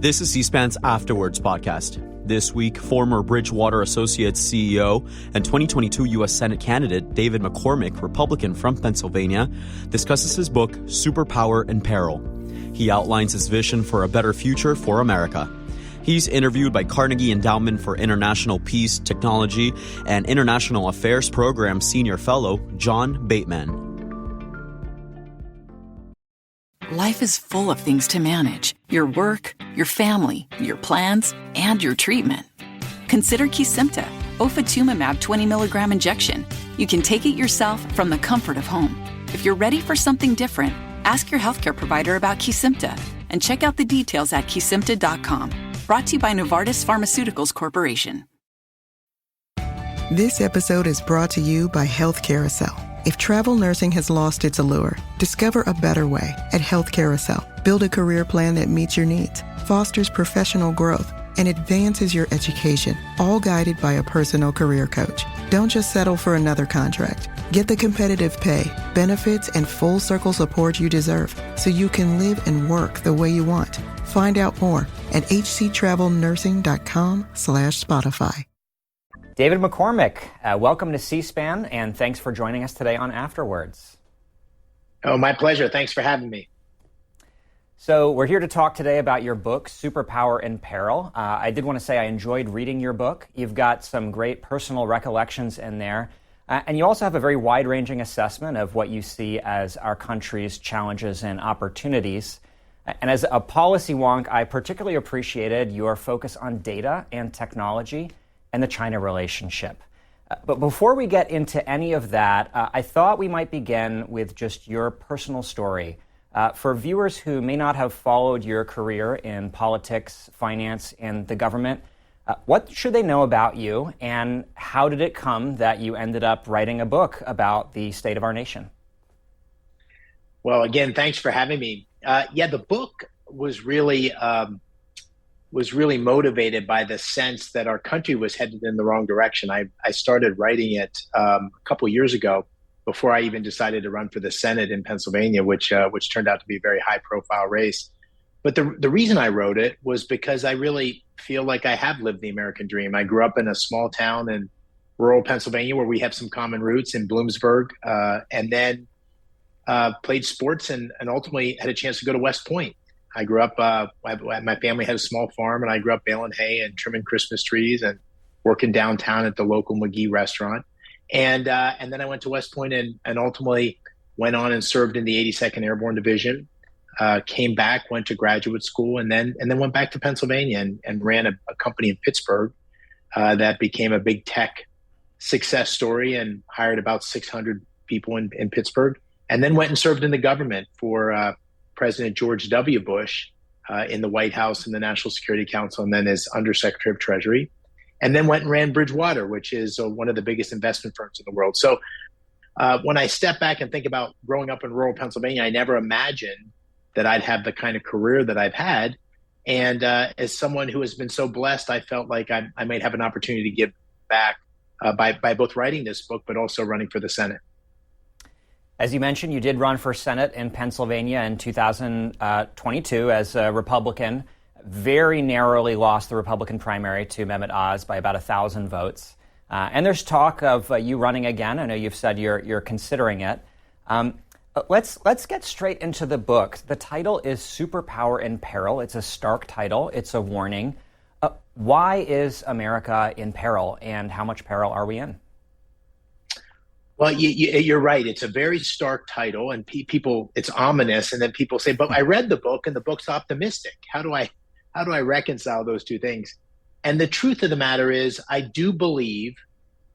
This is C-SPAN's Afterwards podcast. This week, former Bridgewater Associates CEO and 2022 U.S. Senate candidate David McCormick, Republican from Pennsylvania, discusses his book, Superpower and Peril. He outlines his vision for a better future for America. He's interviewed by Carnegie Endowment for International Peace, Technology, and International Affairs Program Senior Fellow, Jon Bateman. Life is full of things to manage. Your work, your family, your plans, and your treatment. Consider Kesimpta, ofatumumab 20 milligram injection. You can take it yourself from the comfort of home. If you're ready for something different, ask your healthcare provider about Kesimpta and check out the details at kesimpta.com. Brought to you by Novartis Pharmaceuticals Corporation. This episode is brought to you by Health Carousel. If travel nursing has lost its allure, discover a better way at Health Carousel. Build a career plan that meets your needs, fosters professional growth, and advances your education, all guided by a personal career coach. Don't just settle for another contract. Get the competitive pay, benefits, and full circle support you deserve so you can live and work the way you want. Find out more at hctravelnursing.com/Spotify. David McCormick, welcome to C-SPAN, and thanks for joining us today on Afterwards. Oh, my pleasure. Thanks for having me. So we're here to talk today about your book, Superpower and Peril. I did want to say I enjoyed reading your book. You've got some great personal recollections in there, and you also have a very wide-ranging assessment of what you see as our country's challenges and opportunities. And as a policy wonk, I particularly appreciated your focus on data and technology and the China relationship. But before we get into any of that, I thought we might begin with just your personal story. For viewers who may not have followed your career in politics, finance, and the government, what should they know about you, and how did it come that you ended up writing a book about the state of our nation? Well, again, thanks for having me. The book was really motivated by the sense that our country was headed in the wrong direction. I started writing it a couple years ago before I even decided to run for the Senate in Pennsylvania, which turned out to be a very high-profile race. But the reason I wrote it was because I really feel like I have lived the American dream. I grew up in a small town in rural Pennsylvania where we have some common roots in Bloomsburg, and then played sports and ultimately had a chance to go to West Point. I grew up, my family had a small farm, and I grew up baling hay and trimming Christmas trees and working downtown at the local McGee restaurant. And then I went to West Point and ultimately went on and served in the 82nd Airborne Division, came back, went to graduate school, and then went back to Pennsylvania and ran a company in Pittsburgh that became a big tech success story and hired about 600 people in Pittsburgh, and then went and served in the government for President George W. Bush in the White House and the National Security Council, and then as Undersecretary of Treasury, and then went and ran Bridgewater, which is one of the biggest investment firms in the world. So when I step back and think about growing up in rural Pennsylvania, I never imagined that I'd have the kind of career that I've had. And as someone who has been so blessed, I felt like I might have an opportunity to give back by both writing this book, but also running for the Senate. As you mentioned, you did run for Senate in Pennsylvania in 2022 as a Republican, very narrowly lost the Republican primary to Mehmet Oz by about 1,000 votes. And there's talk of you running again. I know you've said you're considering it. Let's get straight into the book. The title is Superpower and Peril. It's a stark title. It's a warning. Why is America in peril, and how much peril are we in? Well, you're right. It's a very stark title, and people, it's ominous. And then people say, "But I read the book, and the book's optimistic. How do I reconcile those two things?" And the truth of the matter is, I do believe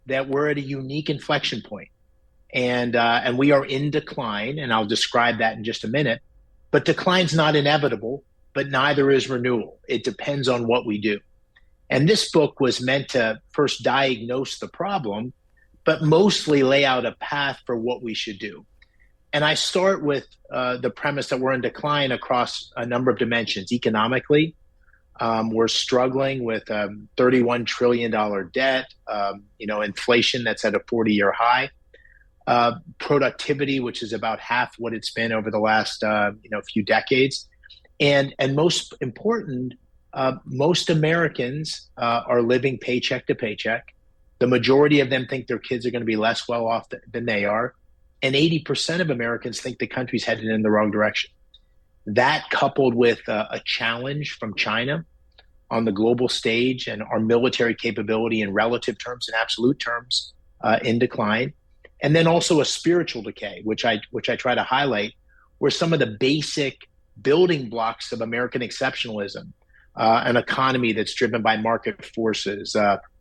that we're at a unique inflection point, and we are in decline. And I'll describe that in just a minute. But decline's not inevitable, but neither is renewal. It depends on what we do. And this book was meant to first diagnose the problem, but mostly lay out a path for what we should do. And I start with the premise that we're in decline across a number of dimensions. Economically, we're struggling with $31 trillion debt, inflation that's at a 40-year high, productivity, which is about half what it's been over the last few decades. And most important, most Americans are living paycheck to paycheck. The majority of them think their kids are going to be less well off than they are. And 80% of Americans think the country's headed in the wrong direction. That, coupled with a challenge from China on the global stage and our military capability in relative terms and absolute terms in decline, and then also a spiritual decay, which I try to highlight, where some of the basic building blocks of American exceptionalism, an economy that's driven by market forces,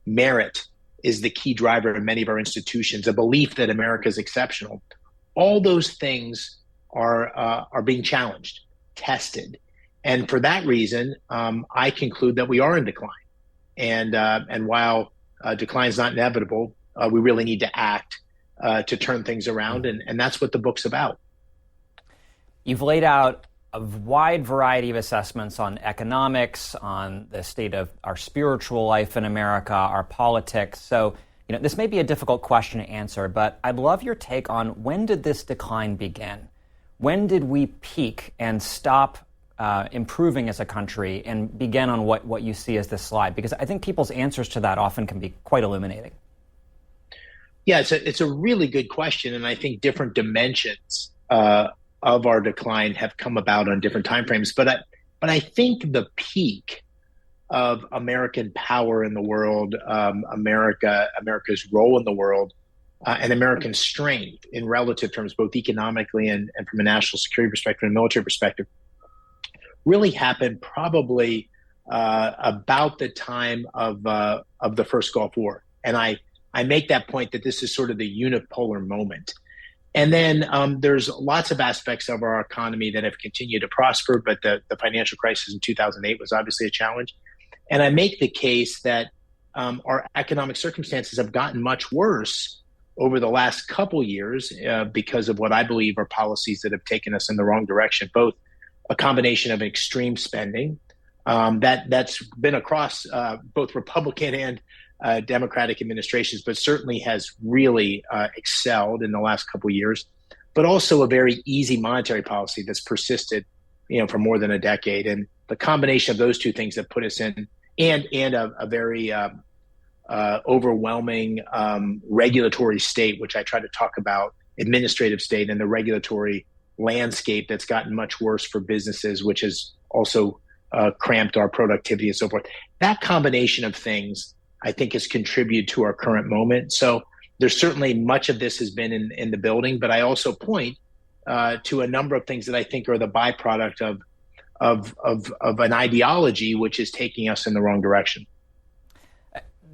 merit is the key driver in many of our institutions, a belief that America is exceptional. All those things are being challenged, tested. And for that reason, I conclude that we are in decline. And while decline is not inevitable, we really need to act to turn things around. And that's what the book's about. You've laid out a wide variety of assessments on economics, on the state of our spiritual life in America, our politics. So, this may be a difficult question to answer, but I'd love your take on, when did this decline begin? When did we peak and stop improving as a country and begin on what you see as this slide? Because I think people's answers to that often can be quite illuminating. Yeah, it's a really good question, and I think different dimensions of our decline have come about on different timeframes. But I think the peak of American power in the world, America's role in the world, and American strength in relative terms, both economically and from a national security perspective and military perspective, really happened probably about the time of the first Gulf War. And I make that point that this is sort of the unipolar moment. And then there's lots of aspects of our economy that have continued to prosper, but the financial crisis in 2008 was obviously a challenge. And I make the case that our economic circumstances have gotten much worse over the last couple years because of what I believe are policies that have taken us in the wrong direction, both a combination of extreme spending that's been across both Republican and Democratic administrations, but certainly has really excelled in the last couple of years, but also a very easy monetary policy that's persisted, for more than a decade. And the combination of those two things that put us in, and a very overwhelming regulatory state, which I try to talk about, administrative state, and the regulatory landscape that's gotten much worse for businesses, which has also cramped our productivity and so forth. That combination of things, I think, has contributed to our current moment. So there's certainly much of this has been in the building, but I also point to a number of things that I think are the byproduct of an ideology which is taking us in the wrong direction.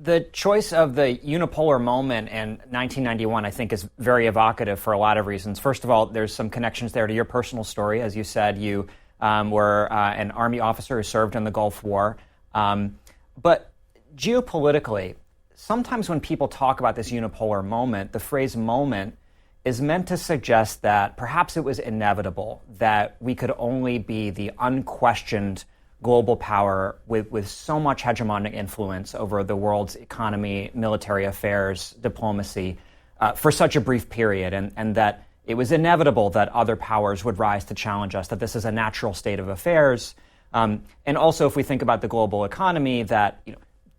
The choice of the unipolar moment in 1991, I think, is very evocative for a lot of reasons. First of all, there's some connections there to your personal story. As you said, you were an Army officer who served in the Gulf War. But geopolitically, sometimes when people talk about this unipolar moment, the phrase moment is meant to suggest that perhaps it was inevitable that we could only be the unquestioned global power with so much hegemonic influence over the world's economy, military affairs, diplomacy, for such a brief period, and that it was inevitable that other powers would rise to challenge us, that this is a natural state of affairs. And also, if we think about the global economy, that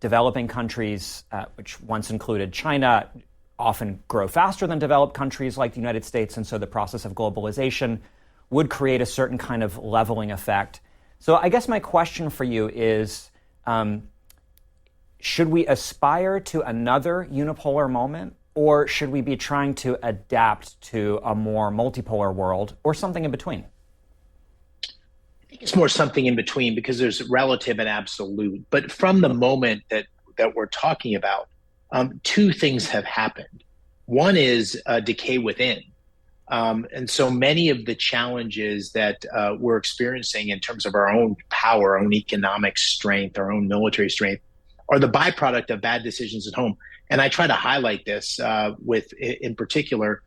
developing countries, which once included China, often grow faster than developed countries like the United States, and so the process of globalization would create a certain kind of leveling effect. So I guess my question for you is, should we aspire to another unipolar moment, or should we be trying to adapt to a more multipolar world, or something in between? I think it's more something in between, because there's relative and absolute. But from the moment that we're talking about, two things have happened. One is decay within. And so many of the challenges that we're experiencing in terms of our own power, our own economic strength, our own military strength, are the byproduct of bad decisions at home. And I try to highlight this with, in particular,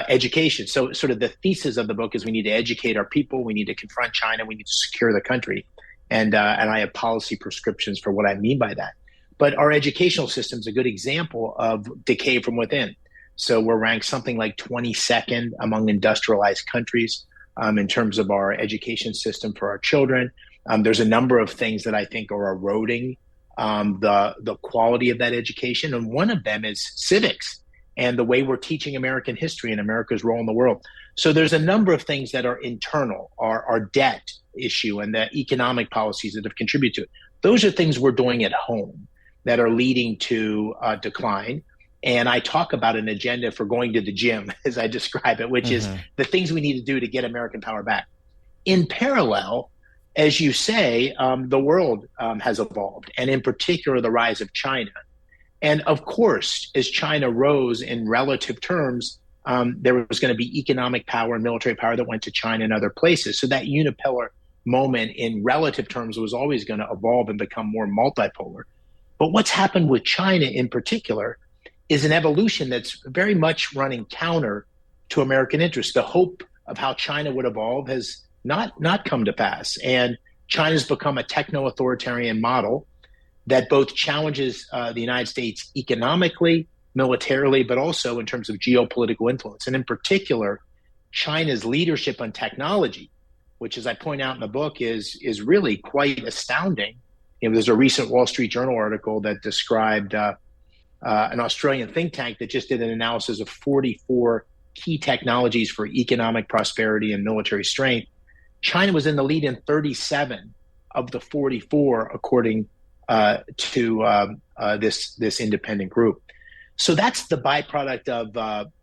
education. So sort of the thesis of the book is we need to educate our people, we need to confront China, we need to secure the country. And I have policy prescriptions for what I mean by that. But our educational system is a good example of decay from within. So we're ranked something like 22nd among industrialized countries in terms of our education system for our children. There's a number of things that I think are eroding the quality of that education. And one of them is civics and the way we're teaching American history and America's role in the world. So there's a number of things that are internal, our debt issue and the economic policies that have contributed to it. Those are things we're doing at home that are leading to decline. And I talk about an agenda for going to the gym, as I describe it, which is the things we need to do to get American power back. In parallel, as you say, the world has evolved, and in particular, the rise of China. And of course, as China rose in relative terms, there was going to be economic power and military power that went to China and other places. So that unipolar moment in relative terms was always going to evolve and become more multipolar. But what's happened with China in particular is an evolution that's very much running counter to American interests. The hope of how China would evolve has not come to pass. And China's become a techno-authoritarian model that both challenges the United States economically, militarily, but also in terms of geopolitical influence. And in particular, China's leadership on technology, which, as I point out in the book, is really quite astounding. There's a recent Wall Street Journal article that described an Australian think tank that just did an analysis of 44 key technologies for economic prosperity and military strength. China was in the lead in 37 of the 44, according to this independent group. So that's the byproduct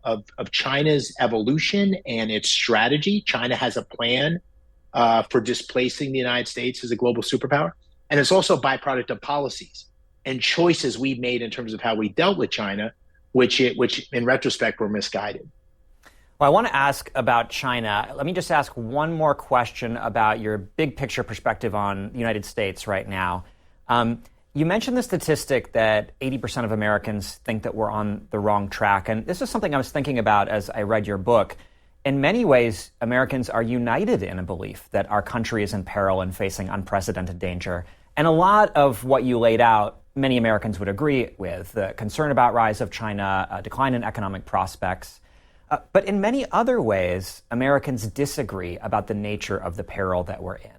of China's evolution and its strategy. China has a plan for displacing the United States as a global superpower. And it's also a byproduct of policies and choices we've made in terms of how we dealt with China, which in retrospect were misguided. Well, I want to ask about China. Let me just ask one more question about your big picture perspective on the United States right now. You mentioned the statistic that 80% of Americans think that we're on the wrong track. And this is something I was thinking about as I read your book. In many ways, Americans are united in a belief that our country is in peril and facing unprecedented danger. And a lot of what you laid out, many Americans would agree with: the concern about rise of China, a decline in economic prospects. But in many other ways, Americans disagree about the nature of the peril that we're in.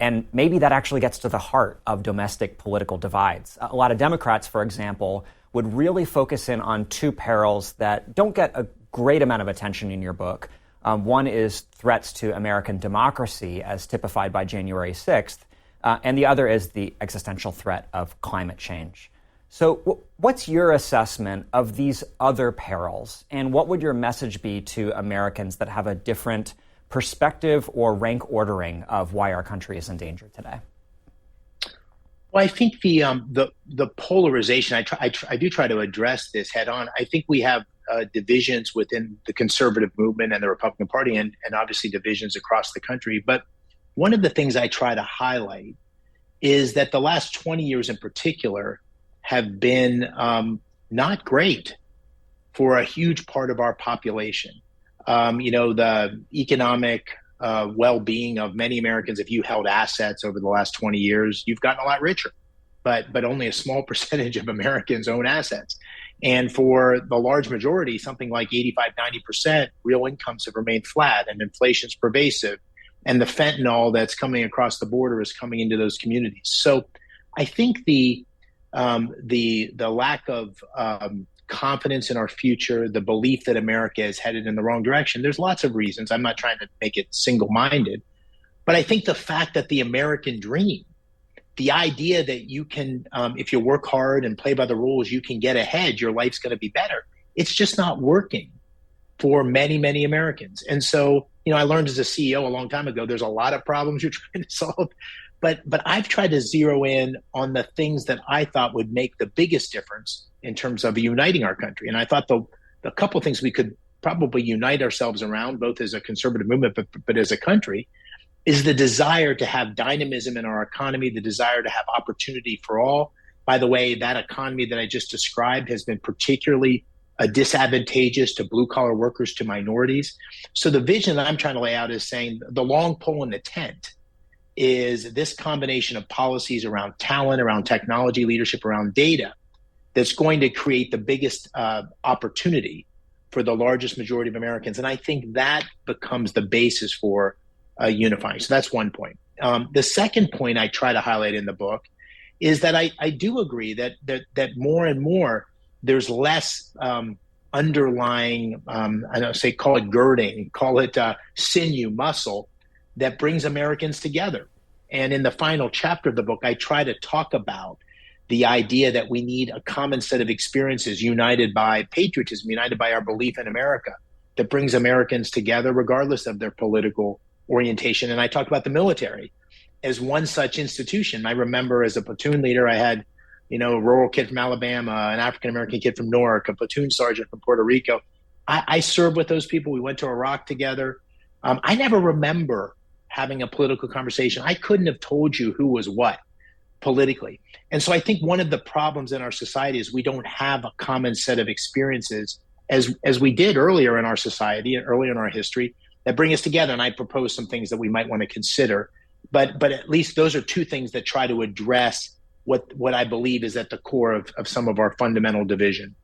And maybe that actually gets to the heart of domestic political divides. A lot of Democrats, for example, would really focus in on two perils that don't get a great amount of attention in your book. One is threats to American democracy, as typified by January 6th, and the other is the existential threat of climate change. So what's your assessment of these other perils, and what would your message be to Americans that have a different perspective or rank ordering of why our country is in danger today? Well, I think the polarization, I do try to address this head on. I think we have divisions within the conservative movement and the Republican Party, and obviously divisions across the country. But one of the things I try to highlight is that the last 20 years in particular have been not great for a huge part of our population. The economic well-being of many Americans, if you held assets over the last 20 years, you've gotten a lot richer, but only a small percentage of Americans own assets. And for the large majority, something like 85, 90%, real incomes have remained flat and inflation's pervasive. And the fentanyl that's coming across the border is coming into those communities. So I think the lack of confidence in our future, the belief that America is headed in the wrong direction, there's lots of reasons. I'm not trying to make it single-minded. But I think the fact that the American dream, the idea that you can, if you work hard and play by the rules, you can get ahead, your life's going to be better, it's just not working for many, many Americans. And so, I learned as a CEO a long time ago, there's a lot of problems you're trying to solve. But I've tried to zero in on the things that I thought would make the biggest difference in terms of uniting our country. And I thought the couple of things we could probably unite ourselves around, both as a conservative movement, but as a country, is the desire to have dynamism in our economy, the desire to have opportunity for all. By the way, that economy that I just described has been particularly disadvantageous to blue-collar workers, to minorities. So the vision that I'm trying to lay out is saying the long pole in the tent is this combination of policies around talent, around technology leadership, around data, that's going to create the biggest opportunity for the largest majority of Americans. And I think that becomes the basis for unifying. So that's one point. The second point I try to highlight in the book is that I do agree that more and more there's less underlying, I don't say call it girding, call it sinew, muscle that brings Americans together. And in the final chapter of the book, I try to talk about the idea that we need a common set of experiences united by patriotism, united by our belief in America, that brings Americans together regardless of their political orientation. And I talked about the military as one such institution. I remember as a platoon leader, I had a rural kid from Alabama, an African-American kid from Newark, a platoon sergeant from Puerto Rico. I served with those people. We went to Iraq together. I never remember having a political conversation. I couldn't have told you who was what politically. And so I think one of the problems in our society is we don't have a common set of experiences as we did earlier in our society and earlier in our history that bring us together. And I propose some things that we might want to consider. But at least those are two things that try to address what I believe is at the core of some of our fundamental division.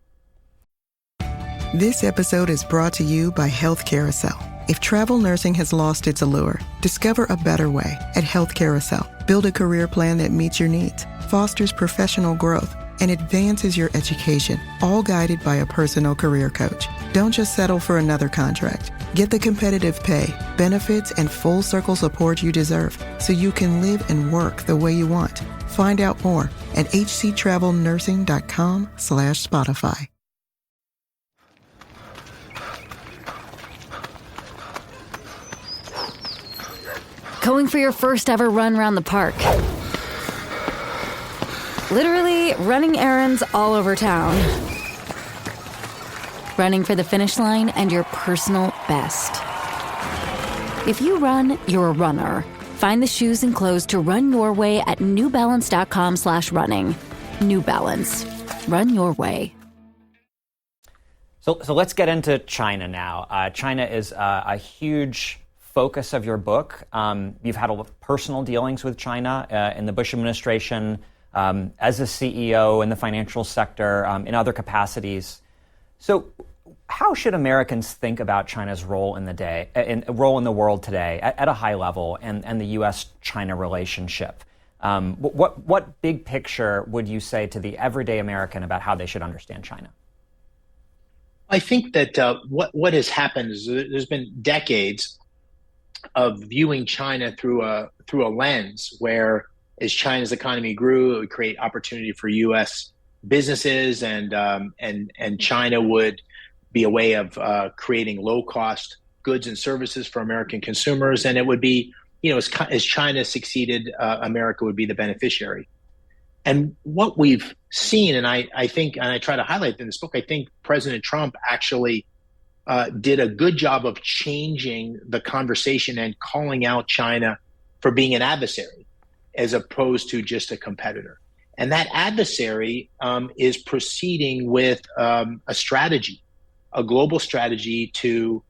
This episode is brought to you by Health Carousel. If travel nursing has lost its allure, discover a better way at Health Carousel. Build a career plan that meets your needs, fosters professional growth, and advances your education, all guided by a personal career coach. Don't just settle for another contract. Get the competitive pay, benefits, and full circle support you deserve so you can live and work the way you want. Find out more at hctravelnursing.com/Spotify. Going for your first ever run around the park. Literally running errands all over town. Running for the finish line and your personal best. If you run, you're a runner. Find the shoes and clothes to run your way at newbalance.com/running. New Balance. Run your way. So let's get into China now. China is a huge focus of your book. You've had a lot of personal dealings with China in the Bush administration, as a CEO in the financial sector, in other capacities. So how should Americans think about China's role in the world today at a high level and the U.S.-China relationship? What big picture would you say to the everyday American about how they should understand China? I think that what has happened is there's been decades of viewing China through a lens where, as China's economy grew, it would create opportunity for U.S. businesses, and China would be a way of creating low-cost goods and services for American consumers, and it would be, as China succeeded, America would be the beneficiary. And what we've seen, and I think, and I try to highlight in this book, I think President Trump actually did a good job of changing the conversation and calling out China for being an adversary as opposed to just a competitor. And that adversary is proceeding with a strategy, a global strategy to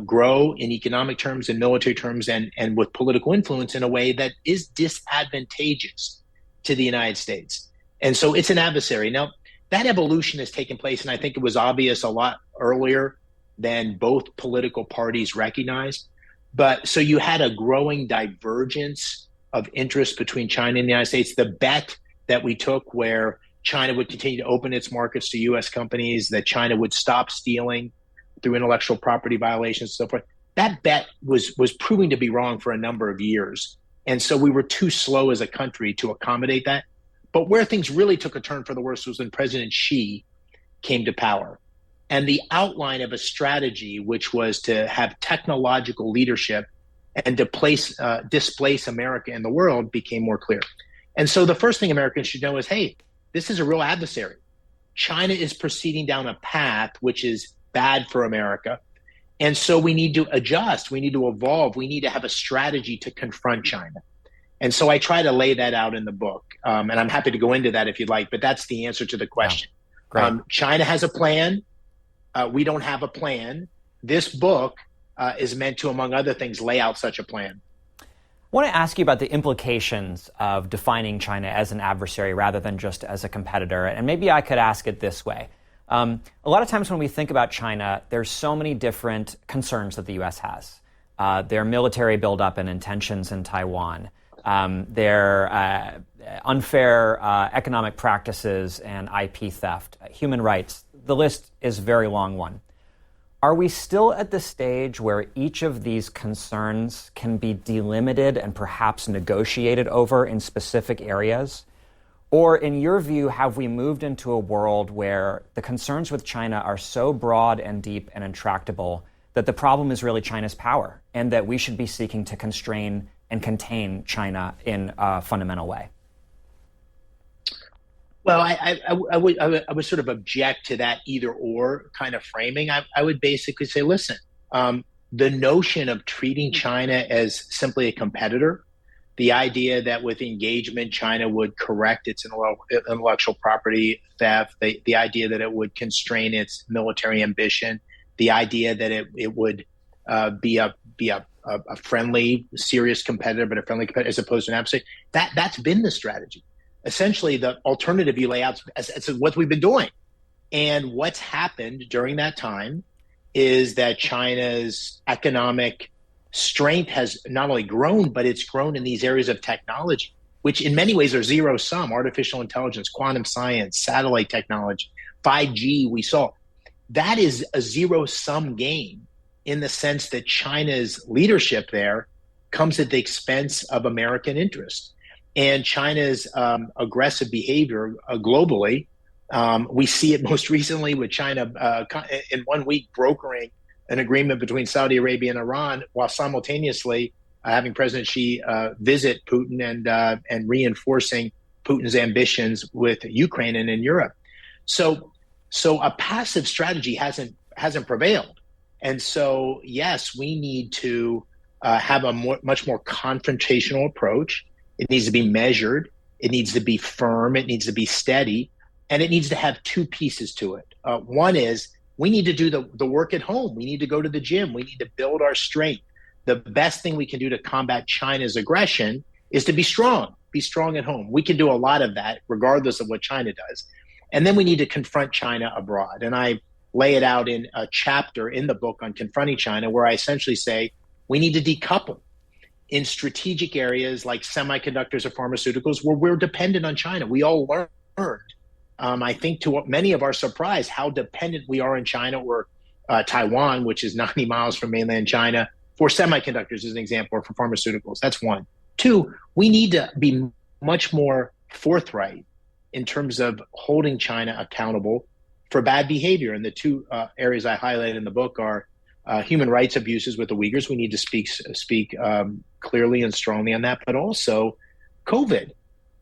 grow in economic terms and military terms and with political influence in a way that is disadvantageous to the United States. And so it's an adversary. Now, that evolution has taken place, and I think it was obvious a lot earlier than both political parties recognized. But so you had a growing divergence of interest between China and the United States. The bet that we took where China would continue to open its markets to U.S. companies, that China would stop stealing through intellectual property violations and so forth, that bet was proving to be wrong for a number of years. And so we were too slow as a country to accommodate that. But where things really took a turn for the worse was when President Xi came to power. And the outline of a strategy, which was to have technological leadership and displace America in the world, became more clear. And so the first thing Americans should know is, hey, this is a real adversary. China is proceeding down a path which is bad for America. And so we need to adjust. We need to evolve. We need to have a strategy to confront China. And so I try to lay that out in the book. And I'm happy to go into that if you'd like, but that's the answer to the question. Yeah. China has a plan. We don't have a plan. This book is meant to, among other things, lay out such a plan. I want to ask you about the implications of defining China as an adversary rather than just as a competitor. And maybe I could ask it this way. A lot of times when we think about China, there's so many different concerns that the U.S. has. Their military buildup and intentions in Taiwan, their unfair economic practices and IP theft, human rights. The list is a very long one. Are we still at the stage where each of these concerns can be delimited and perhaps negotiated over in specific areas? Or in your view, have we moved into a world where the concerns with China are so broad and deep and intractable that the problem is really China's power and that we should be seeking to constrain and contain China in a fundamental way? Well, I would sort of object to that either or kind of framing. I would basically say, listen, the notion of treating China as simply a competitor, the idea that with engagement, China would correct its intellectual property theft, the idea that it would constrain its military ambition, the idea that it would be a friendly, serious competitor, but a friendly competitor as opposed to an adversary, that's been the strategy. Essentially, the alternative you lay out is what we've been doing. And what's happened during that time is that China's economic strength has not only grown, but it's grown in these areas of technology, which in many ways are zero sum: artificial intelligence, quantum science, satellite technology, 5G. We saw that is a zero sum game in the sense that China's leadership there comes at the expense of American interest. And China's aggressive behavior globally, we see it most recently with China in 1 week brokering an agreement between Saudi Arabia and Iran, while simultaneously having President Xi visit Putin and reinforcing Putin's ambitions with Ukraine and in Europe. So a passive strategy hasn't prevailed. And so, yes, we need to have a much more confrontational approach. It needs to be measured. It needs to be firm. It needs to be steady. And it needs to have two pieces to it. One is we need to do the work at home. We need to go to the gym. We need to build our strength. The best thing we can do to combat China's aggression is to be strong at home. We can do a lot of that regardless of what China does. And then we need to confront China abroad. And I lay it out in a chapter in the book on confronting China, where I essentially say we need to decouple in strategic areas like semiconductors or pharmaceuticals, where we're dependent on China. We all learned, I think to many of our surprise, how dependent we are on China or Taiwan, which is 90 miles from mainland China, for semiconductors as an example, or for pharmaceuticals. That's one. Two, we need to be much more forthright in terms of holding China accountable for bad behavior. And the two areas I highlight in the book are human rights abuses with the Uyghurs. We need to speak clearly and strongly on that, but also COVID.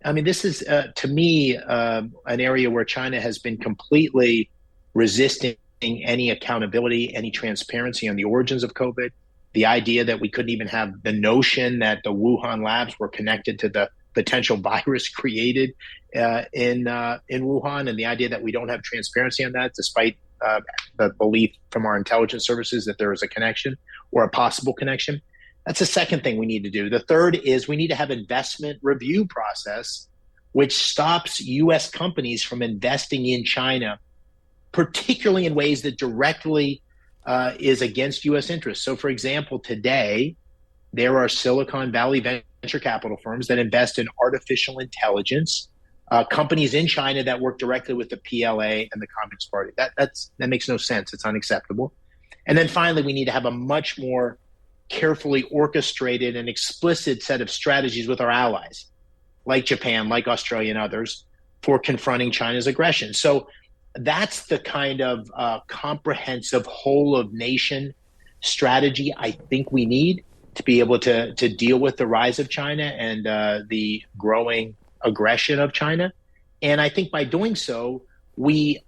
I mean, this is, to me, an area where China has been completely resisting any accountability, any transparency on the origins of COVID. The idea that we couldn't even have the notion that the Wuhan labs were connected to the potential virus created in Wuhan, and the idea that we don't have transparency on that, despite the belief from our intelligence services that there is a connection or a possible connection. That's the second thing we need to do. The third is we need to have investment review process, which stops U.S. companies from investing in China, particularly in ways that directly is against U.S. interests. So, for example, today, there are Silicon Valley venture capital firms that invest in artificial intelligence, companies in China that work directly with the PLA and the Communist Party. That makes no sense. It's unacceptable. And then finally, we need to have a much more carefully orchestrated and explicit set of strategies with our allies, like Japan, like Australia and others, for confronting China's aggression. So that's the kind of comprehensive whole of nation strategy I think we need to be able to deal with the rise of China and the growing aggression of China. And I think by doing so, we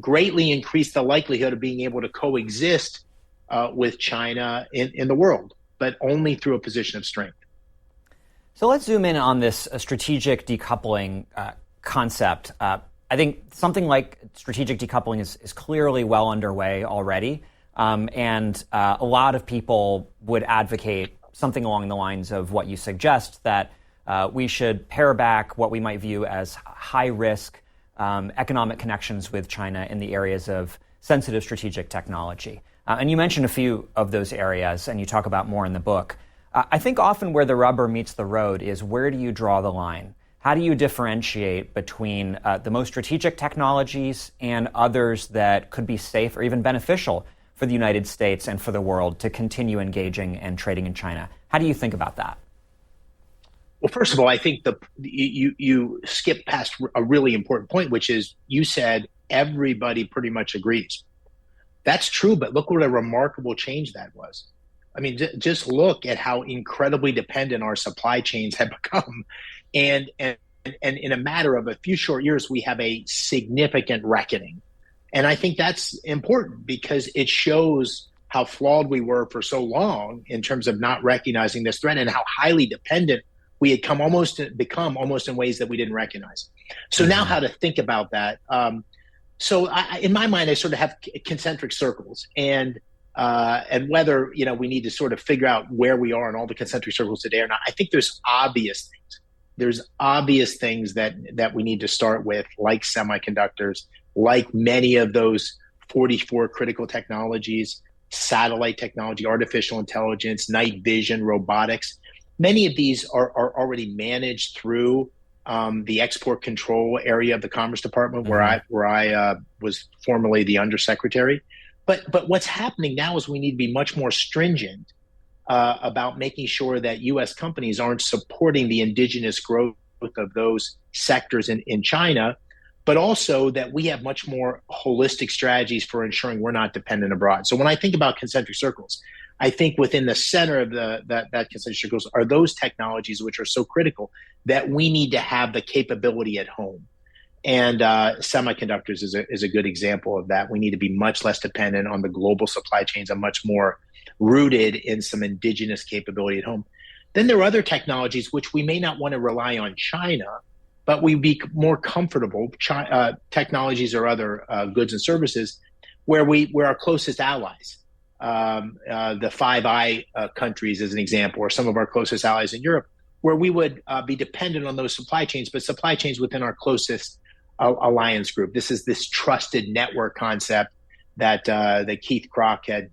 greatly increase the likelihood of being able to coexist with China in the world, but only through a position of strength. So let's zoom in on this strategic decoupling concept. I think something like strategic decoupling is clearly well underway already. And a lot of people would advocate something along the lines of what you suggest, that we should pare back what we might view as high-risk economic connections with China in the areas of sensitive strategic technology. And you mentioned a few of those areas, and you talk about more in the book. I think often where the rubber meets the road is where do you draw the line? How do you differentiate between the most strategic technologies and others that could be safe or even beneficial for the United States and for the world to continue engaging and trading in China? How do you think about that? Well, first of all, I think you skipped past a really important point, which is you said everybody pretty much agrees. That's true, but look what a remarkable change that was. I mean, just look at how incredibly dependent our supply chains have become. And in a matter of a few short years, we have a significant reckoning. And I think that's important because it shows how flawed we were for so long in terms of not recognizing this threat and how highly dependent we had become almost in ways that we didn't recognize. So now how to think about that. So in my mind, I sort of have concentric circles and whether, we need to sort of figure out where we are in all the concentric circles today or not. I think there's obvious things. There's obvious things that we need to start with, like semiconductors, like many of those 44 critical technologies, satellite technology, artificial intelligence, night vision, robotics. Many of these are already managed through the export control area of the Commerce Department, where I was formerly the undersecretary. But what's happening now is we need to be much more stringent about making sure that U.S. companies aren't supporting the indigenous growth of those sectors in China, but also that we have much more holistic strategies for ensuring we're not dependent abroad. So when I think about concentric circles, I think within the center of that concentric circles are those technologies which are so critical that we need to have the capability at home. And semiconductors is a good example of that. We need to be much less dependent on the global supply chains and much more rooted in some indigenous capability at home. Then there are other technologies which we may not want to rely on China, but we'd be more comfortable, technologies or other goods and services, where we're our closest allies. The Five Eyes countries, as an example, or some of our closest allies in Europe, where we would be dependent on those supply chains, but supply chains within our closest alliance group. This is this trusted network concept that Keith Kroc had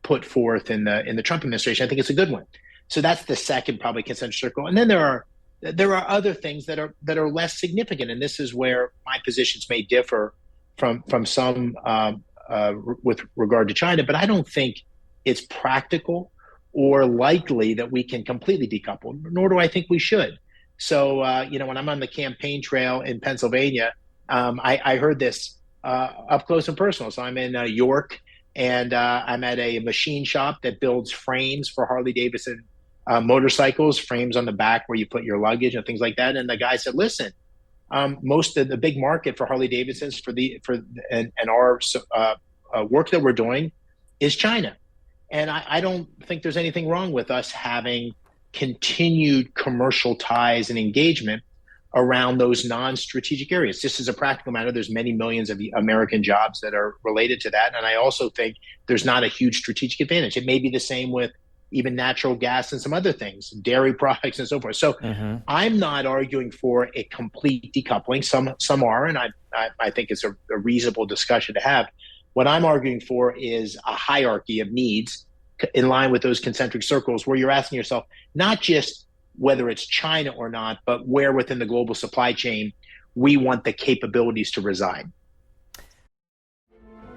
put forth in the Trump administration. I think it's a good one. So that's the second probably concentric circle. And then there are other things that are less significant, and this is where my positions may differ from some with regard to China. But I don't think it's practical or likely that we can completely decouple, nor do I think we should. So when I'm on the campaign trail in Pennsylvania, I heard this up close and personal. So I'm in York, and I'm at a machine shop that builds frames for Harley-Davidson motorcycles, frames on the back where you put your luggage and things like that. And the guy said, listen, most of the big market for Harley-Davidsons and our work that we're doing is China. And I don't think there's anything wrong with us having continued commercial ties and engagement around those non-strategic areas. Just as a practical matter, there's many millions of American jobs that are related to that. And I also think there's not a huge strategic advantage. It may be the same with even natural gas and some other things, dairy products and so forth. So I'm not arguing for a complete decoupling. Some are, and I think it's a reasonable discussion to have. What I'm arguing for is a hierarchy of needs in line with those concentric circles, where you're asking yourself, not just whether it's China or not, but where within the global supply chain we want the capabilities to reside.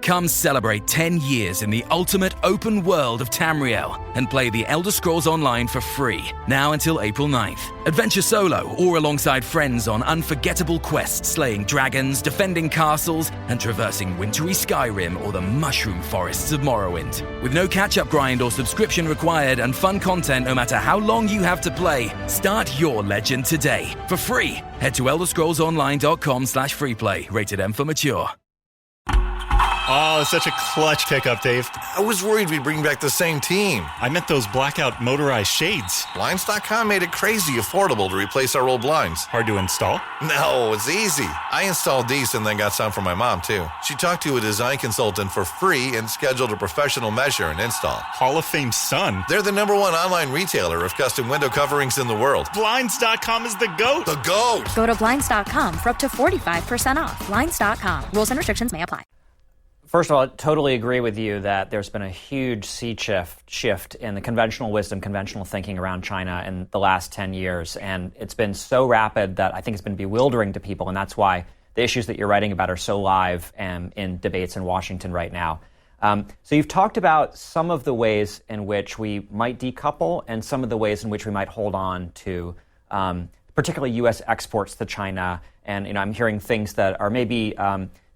Come celebrate 10 years in the ultimate open world of Tamriel and play The Elder Scrolls Online for free, now until April 9th. Adventure solo or alongside friends on unforgettable quests slaying dragons, defending castles, and traversing wintry Skyrim or the mushroom forests of Morrowind. With no catch-up grind or subscription required and fun content no matter how long you have to play, start your legend today for free. Head to elderscrollsonline.com/freeplay, rated M for mature. Oh, such a clutch pickup, Dave. I was worried we'd bring back the same team. I meant those blackout motorized shades. Blinds.com made it crazy affordable to replace our old blinds. Hard to install? No, it's easy. I installed these and then got some for my mom, too. She talked to a design consultant for free and scheduled a professional measure and install. Hall of Fame son. They're the #1 online retailer of custom window coverings in the world. Blinds.com is the GOAT. The GOAT! Go to Blinds.com for up to 45% off. Blinds.com. Rules and restrictions may apply. First of all, I totally agree with you that there's been a huge sea shift in the conventional wisdom, conventional thinking around China in the last 10 years. And it's been so rapid that I think it's been bewildering to people. And that's why the issues that you're writing about are so live in debates in Washington right now. So you've talked about some of the ways in which we might decouple and some of the ways in which we might hold on to particularly U.S. exports to China. And I'm hearing things that are maybe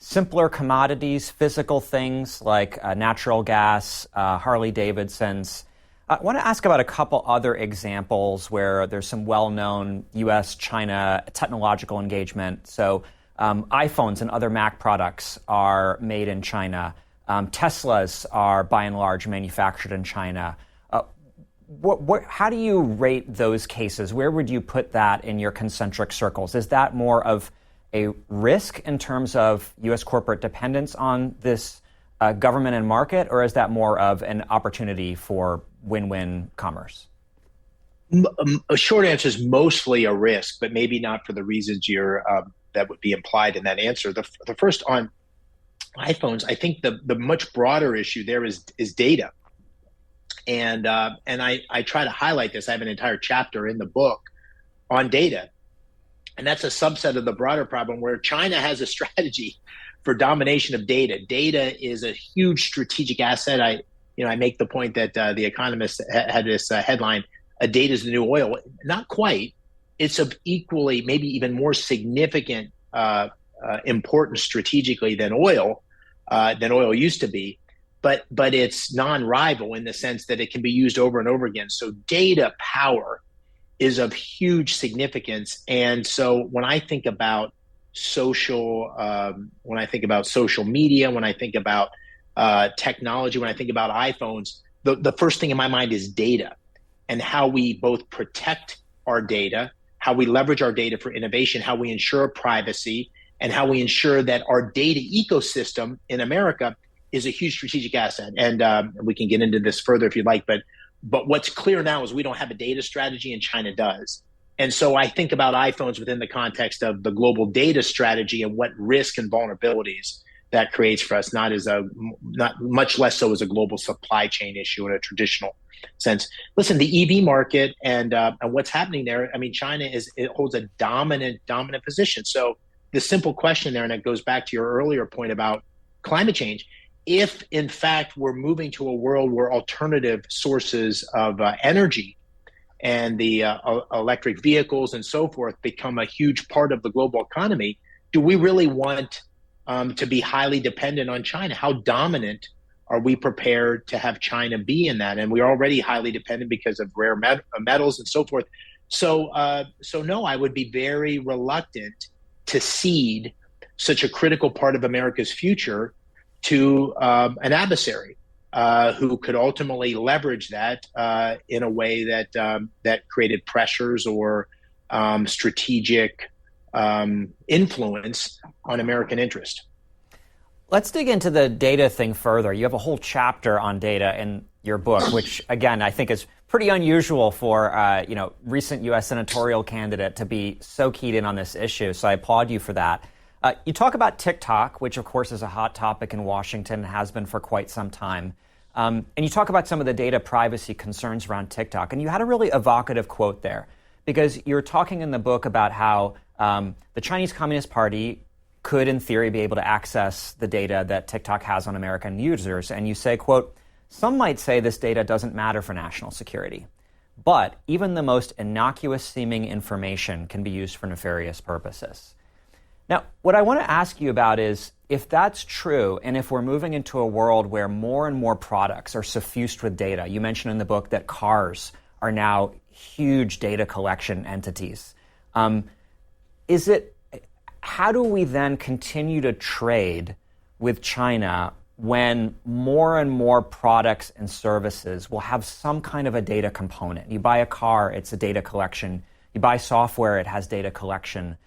simpler commodities, physical things like natural gas, Harley-Davidsons. I want to ask about a couple other examples where there's some well-known U.S.-China technological engagement. So iPhones and other Mac products are made in China. Teslas are, by and large, manufactured in China. How do you rate those cases? Where would you put that in your concentric circles? Is that more of a risk in terms of U.S. corporate dependence on this government and market, or is that more of an opportunity for win-win commerce? A short answer is mostly a risk, but maybe not for the reasons that would be implied in that answer. The first on iPhones, I think the much broader issue there is data. And I try to highlight this. I have an entire chapter in the book on data. And that's a subset of the broader problem where China has a strategy for domination of data. Data is a huge strategic asset. I make the point that The Economist had this headline, "Data is the new oil." Not quite. It's of equally, maybe even more significant importance strategically than oil used to be. But it's non-rival in the sense that it can be used over and over again. So data power is of huge significance. And so when I think about social media, when I think about technology, when I think about iPhones, the first thing in my mind is data and how we both protect our data, how we leverage our data for innovation, how we ensure privacy, and how we ensure that our data ecosystem in America is a huge strategic asset. And we can get into this further if you'd like, but what's clear now is we don't have a data strategy and China does. And so I think about iPhones within the context of the global data strategy and what risk and vulnerabilities that creates for us, not much less so as a global supply chain issue in a traditional sense. Listen, the EV market and what's happening there, I mean, China holds a dominant position. So the simple question there, and it goes back to your earlier point about climate change, if in fact we're moving to a world where alternative sources of energy and the electric vehicles and so forth become a huge part of the global economy, do we really want to be highly dependent on China? How dominant are we prepared to have China be in that? And we're already highly dependent because of rare metals and so forth. So no, I would be very reluctant to cede such a critical part of America's future to an adversary who could ultimately leverage that in a way that created pressures or strategic influence on American interest. Let's dig into the data thing further. You have a whole chapter on data in your book, which again I think is pretty unusual for recent U.S. senatorial candidate to be so keyed in on this issue. So I applaud you for that. You talk about TikTok, which of course is a hot topic in Washington, has been for quite some time. And you talk about some of the data privacy concerns around TikTok. And you had a really evocative quote there, because you're talking in the book about how the Chinese Communist Party could, in theory, be able to access the data that TikTok has on American users. And you say, quote, "Some might say this data doesn't matter for national security. But even the most innocuous seeming information can be used for nefarious purposes." Now, what I want to ask you about is, if that's true, and if we're moving into a world where more and more products are suffused with data, you mentioned in the book that cars are now huge data collection entities. How do we then continue to trade with China when more and more products and services will have some kind of a data component? You buy a car, it's a data collection. You buy software, it has data collection.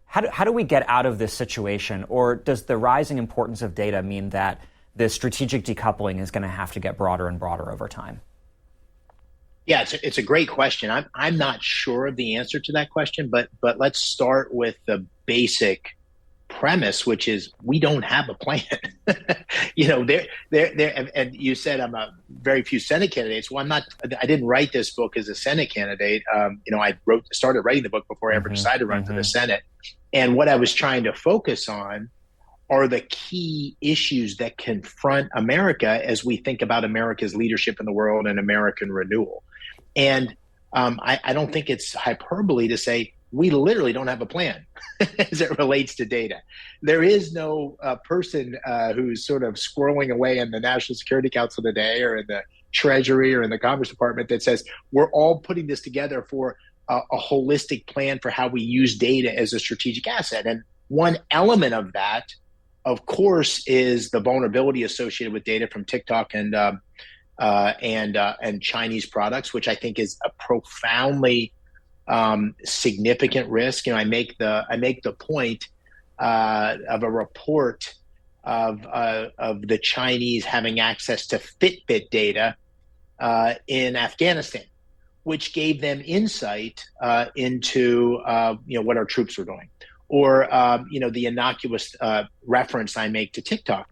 How do we get out of this situation? Or does the rising importance of data mean that the strategic decoupling is going to have to get broader and broader over time? Yeah, it's a great question. I'm not sure of the answer to that question, but let's start with the basic premise, which is we don't have a plan. And you said I'm a very few Senate candidates. Well, I didn't write this book as a Senate candidate. I started writing the book before I ever decided to run for the Senate. And what I was trying to focus on are the key issues that confront America as we think about America's leadership in the world and American renewal. And I don't think it's hyperbole to say we literally don't have a plan as it relates to data. There is no person who's sort of squirreling away in the National Security Council today or in the Treasury or in the Commerce Department that says we're all putting this together for a holistic plan for how we use data as a strategic asset. And one element of that, of course, is the vulnerability associated with data from TikTok and Chinese products, which I think is a profoundly significant risk. I make the point of a report of the Chinese having access to Fitbit data in Afghanistan, which gave them insight into what our troops were doing, or the innocuous reference I make to TikTok.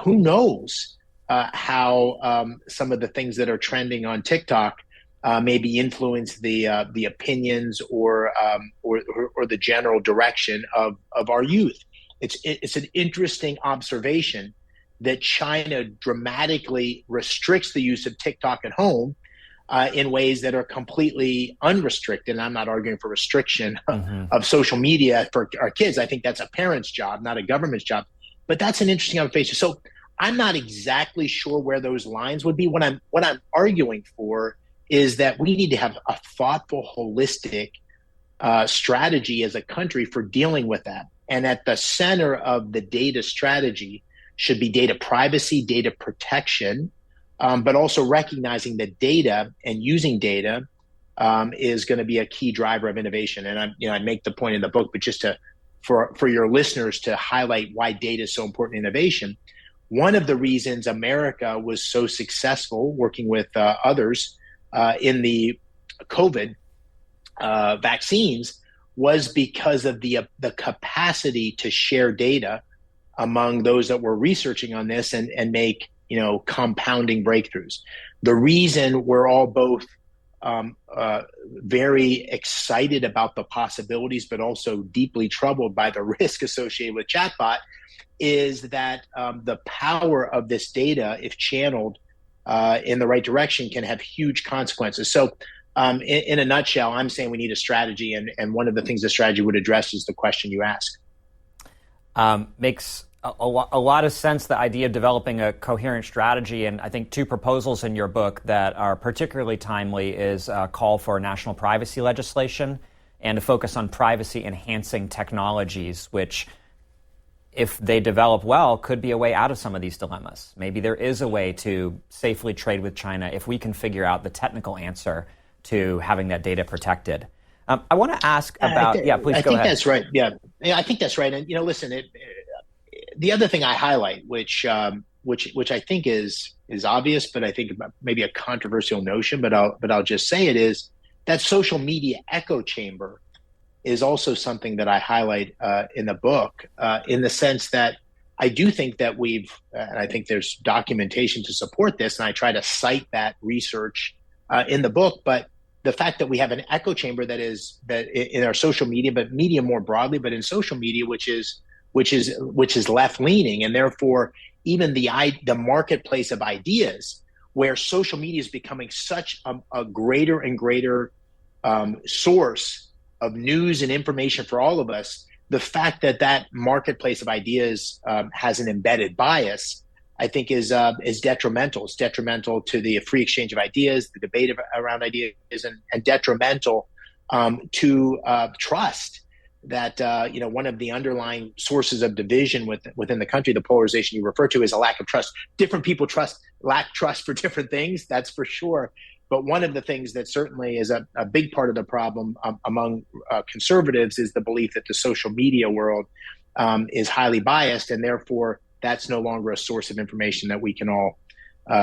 Who knows how some of the things that are trending on TikTok maybe influence the opinions or the general direction of our youth. It's an interesting observation that China dramatically restricts the use of TikTok at home in ways that are completely unrestricted. And I'm not arguing for restriction of social media for our kids. I think that's a parent's job, not a government's job. But that's an interesting observation. So I'm not exactly sure where those lines would be. What I'm arguing for is that we need to have a thoughtful, holistic strategy as a country for dealing with that. And at the center of the data strategy should be data privacy, data protection, but also recognizing that data and using data is going to be a key driver of innovation. And I make the point in the book, but just for your listeners to highlight why data is so important in innovation. One of the reasons America was so successful working with others in the COVID vaccines was because of the capacity to share data among those that were researching on this and make compounding breakthroughs. The reason we're all both very excited about the possibilities, but also deeply troubled by the risk associated with chatbot is that the power of this data, if channeled in the right direction, can have huge consequences. So in a nutshell, I'm saying we need a strategy. And one of the things the strategy would address is the question you ask. Makes a lot of sense, the idea of developing a coherent strategy. And I think two proposals in your book that are particularly timely is a call for national privacy legislation and a focus on privacy-enhancing technologies, which, if they develop well, could be a way out of some of these dilemmas. Maybe there is a way to safely trade with China if we can figure out the technical answer to having that data protected. I want to ask about, please go ahead. I think that's right. Yeah, I think that's right. And, listen, the other thing I highlight, which I think is obvious, but I think maybe a controversial notion, but I'll just say it, is that social media echo chamber is also something that I highlight in the book, in the sense that I do think that and I think there's documentation to support this, and I try to cite that research in the book. But the fact that we have an echo chamber that in our social media, but media more broadly, but in social media, which is left leaning, and therefore even the marketplace of ideas, where social media is becoming such a greater and greater source of news and information for all of us, the fact that marketplace of ideas has an embedded bias, I think is detrimental. It's detrimental to the free exchange of ideas, the debate around ideas, and detrimental to trust. That one of the underlying sources of division within the country, the polarization you refer to, is a lack of trust. Different people lack trust for different things, that's for sure. But one of the things that certainly is a big part of the problem among conservatives is the belief that the social media world is highly biased, and therefore that's no longer a source of information that we can all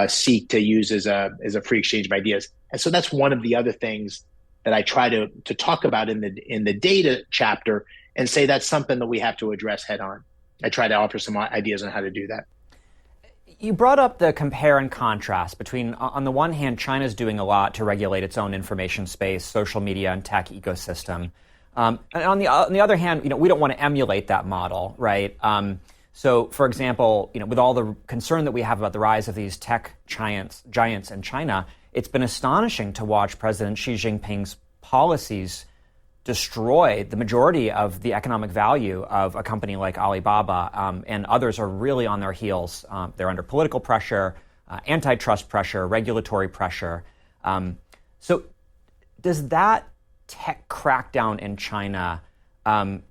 seek to use as a free exchange of ideas. And so that's one of the other things that I try to talk about in the data chapter. and say that's something that we have to address head on. I try to offer some ideas on how to do that. You brought up the compare and contrast between, on the one hand, China's doing a lot to regulate its own information space, social media, and tech ecosystem. And on the other hand, we don't want to emulate that model, right? So, for example, with all the concern that we have about the rise of these tech giants in China, it's been astonishing to watch President Xi Jinping's policies destroy the majority of the economic value of a company like Alibaba, and others are really on their heels. They're under political pressure, antitrust pressure, regulatory pressure. So does that tech crackdown in China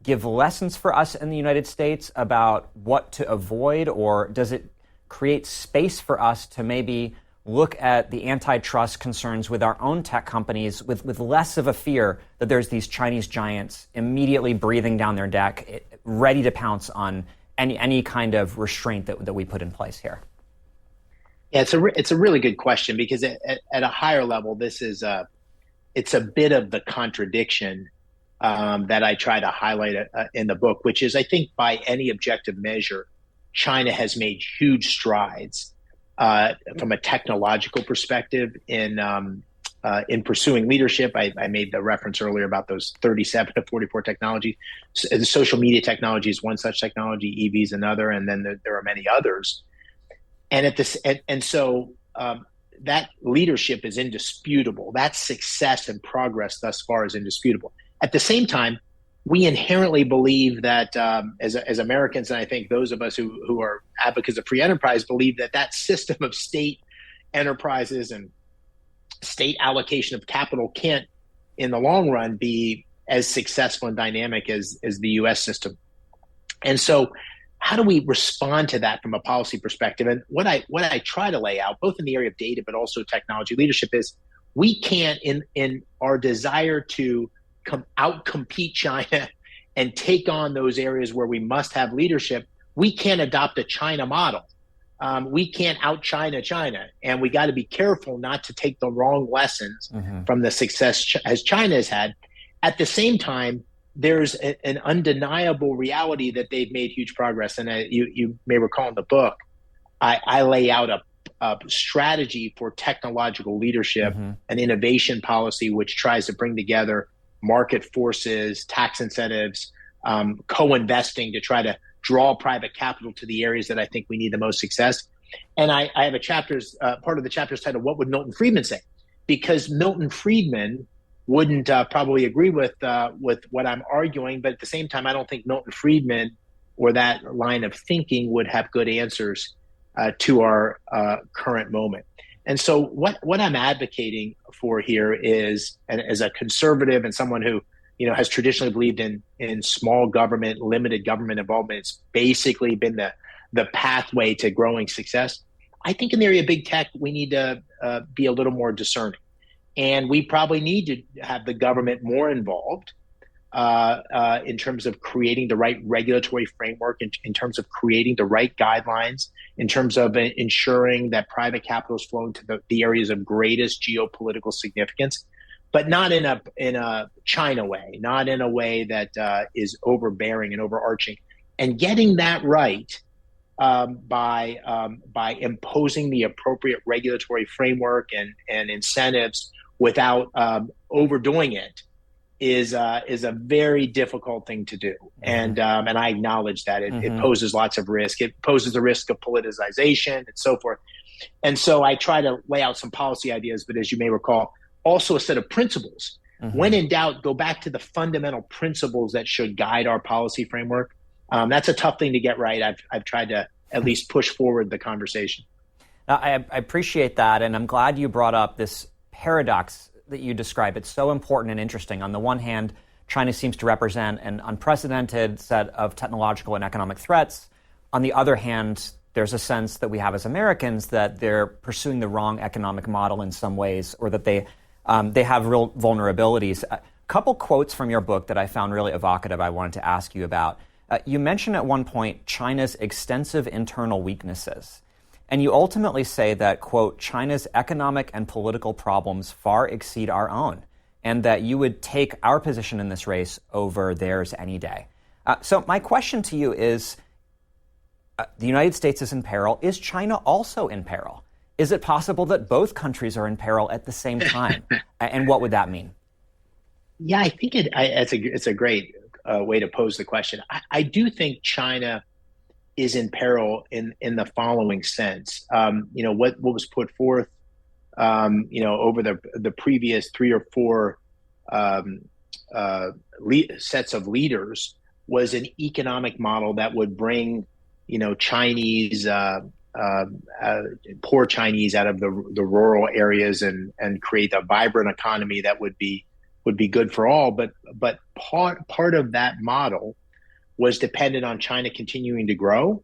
give lessons for us in the United States about what to avoid, or does it create space for us to maybe look at the antitrust concerns with our own tech companies with less of a fear that there's these Chinese giants immediately breathing down their neck, ready to pounce on any kind of restraint that we put in place here? Yeah, it's a really good question, because at a higher level, it's a bit of the contradiction that I try to highlight in the book, which is, I think by any objective measure, China has made huge strides from a technological perspective in pursuing leadership. I made the reference earlier about those 37 to 44 technologies. The social media technology is one such technology, EVs another, and then there are many others. And so that leadership is indisputable. That success and progress thus far is indisputable. At the same time, we inherently believe that as Americans, and I think those of us who are advocates of free enterprise believe that system of state enterprises and state allocation of capital can't, in the long run, be as successful and dynamic as the U.S. system. And so how do we respond to that from a policy perspective? And what I try to lay out, both in the area of data but also technology leadership, is we can't, in our desire to out-compete China and take on those areas where we must have leadership, we can't adopt a China model. We can't out-China China. And we got to be careful not to take the wrong lessons from the success as China has had. At the same time, there's an undeniable reality that they've made huge progress. And you may recall in the book, I lay out a strategy for technological leadership, an innovation policy which tries to bring together market forces, tax incentives, co-investing to try to draw private capital to the areas that I think we need the most success. And I have part of the chapter is titled, "What Would Milton Friedman Say?" Because Milton Friedman wouldn't probably agree with what I'm arguing, but at the same time, I don't think Milton Friedman or that line of thinking would have good answers to our current moment. And so what I'm advocating for here is, and as a conservative and someone who has traditionally believed in small government, limited government involvement, it's basically been the pathway to growing success. I think in the area of big tech, we need to be a little more discerning. And we probably need to have the government more involved in terms of creating the right regulatory framework, in terms of creating the right guidelines, in terms of ensuring that private capital is flowing to the areas of greatest geopolitical significance, but not in a China way, not in a way that is overbearing and overarching. And getting that right by imposing the appropriate regulatory framework and incentives without overdoing it is a very difficult thing to do. And I acknowledge that it poses lots of risk. It poses the risk of politicization and so forth. And so I try to lay out some policy ideas, but as you may recall, also a set of principles. When in doubt, go back to the fundamental principles that should guide our policy framework. That's a tough thing to get right. I've tried to at least push forward the conversation. I appreciate that, and I'm glad you brought up this paradox that you describe. It's so important and interesting. On the one hand, China seems to represent an unprecedented set of technological and economic threats. On the other hand, there's a sense that we have as Americans that they're pursuing the wrong economic model in some ways, or that they have real vulnerabilities. A couple quotes from your book that I found really evocative I wanted to ask you about. You mentioned at one point China's extensive internal weaknesses. And you ultimately say that, quote, China's economic and political problems far exceed our own, and that you would take our position in this race over theirs any day. So my question to you is, the United States is in peril. Is China also in peril? Is it possible that both countries are in peril at the same time? And what would that mean? Yeah, I think it's a great way to pose the question. I do think China is in peril in the following sense. What was put forth, over the previous 3 or 4 sets of leaders was an economic model that would bring, Chinese, poor Chinese out of the rural areas and create a vibrant economy that would be good for all. But part of that model was dependent on China continuing to grow.